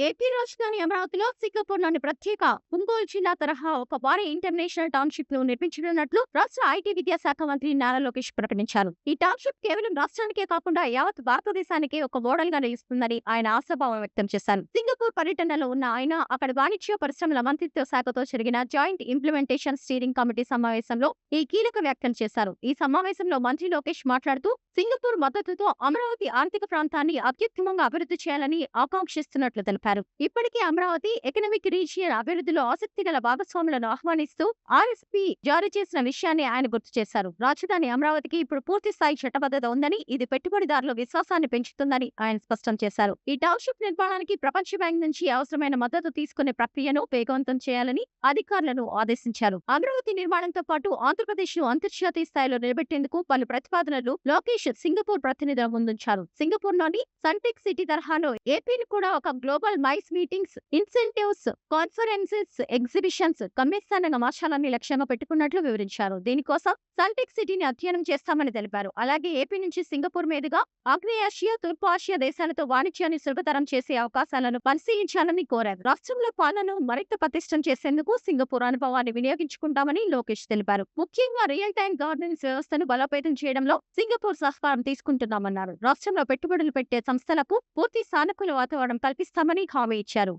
AP రాజధాని అమరావతిలో సింగపూర్లోని ప్రత్యేక ఒంగోలు జిల్లా తరహా ఒక భారీ ఇంటర్నేషనల్ టౌన్షిప్ ను నిర్మించనున్నట్లు రాష్ట్ర ఐటీ విద్యాశాఖ మంత్రి నారా లోకేష్ ప్రకటించారు. ఈ టౌన్షిప్ కేవలం రాష్ట్రానికే కాకుండా యావత్ భారతదేశానికి ఒక మోడల్ గా నిలుస్తుందని ఆయన ఆశాభావం వ్యక్తం చేశారు. సింగపూర్ పర్యటనలో ఉన్న ఆయన అక్కడ వాణిజ్య పరిశ్రమల మంత్రిత్వ శాఖతో జరిగిన జాయింట్ ఇంప్లిమెంటేషన్ స్టీరింగ్ కమిటీ సమావేశంలో ఈ కీలక వ్యాఖ్యలు చేశారు. ఈ సమావేశంలో మంత్రి లోకేష్ మాట్లాడుతూ సింగపూర్ మద్దతుతో అమరావతి ఆర్థిక ప్రాంతాన్ని అత్యుత్తమంగా అభివృద్ధి చేయాలని ఆకాంక్షిస్తున్నట్లు తెలిపారు. ఇప్పటికే అమరావతి ఎకనామిక్ రీజియన్ అభివృద్ధిలో ఆసక్తి గల భాగస్వాములను ఆహ్వానిస్తూ ఆర్ఎస్పీ జారీ చేసిన విషయాన్ని ఆయన గుర్తు చేశారు. రాజధాని అమరావతికి ఇప్పుడు పూర్తి స్థాయి చట్టబద్ధత ఉందని, ఇది పెట్టుబడిదారుల విశ్వాసాన్ని పెంచుతుందని ఆయన స్పష్టం చేశారు. ఈ టౌన్షిప్ నిర్మాణానికి ప్రపంచ బ్యాంక్ నుంచి అవసరమైన మద్దతు తీసుకునే ప్రక్రియను వేగవంతం చేయాలని అధికారులను ఆదేశించారు. అమరావతి నిర్మాణంతో పాటు ఆంధ్రప్రదేశ్ ను అంతర్జాతీయ స్థాయిలో నిలబెట్టేందుకు పలు ప్రతిపాదనలు లోకేష్ సింగపూర్ ప్రతినిధుల ముందుంచారు. సింగపూర్లోని సన్టెక్ సిటీ తరహాలో ఏపీని కూడా ఒక global MICE meetings, incentives, conferences, exhibitions గమ్యస్థానంగా మార్చాలని లక్ష్యంగా పెట్టుకున్నట్లు వివరించారు. దీనికోసం సన్టెక్ సిటీని అధ్యయనం చేస్తామని తెలిపారు. అలాగే ఏపీ నుంచి సింగపూర్ మీదుగా ఆగ్నేయాసియా, తూర్పు ఆసియా దేశాలతో వాణిజ్యాన్ని సులభతరం చేసే అవకాశాలను పరిశీలించాలని కోరారు. రాష్ట్రంలో పాలనను మరింత పటిష్టం చేసేందుకు సింగపూర్ అనుభవాన్ని వినియోగించుకుంటామని లోకేష్ తెలిపారు. ముఖ్యంగా రియల్ టైం గవర్నెన్స్ వ్యవస్థను బలోపేతం చేయడంలో సింగపూర్ సహకారం తీసుకుంటున్నామన్నారు. రాష్ట్రంలో పెట్టుబడులు పెట్టే సంస్థలకు పూర్తి సానుకూల వాతావరణం కల్పిస్తామని హామీ ఇచ్చారు.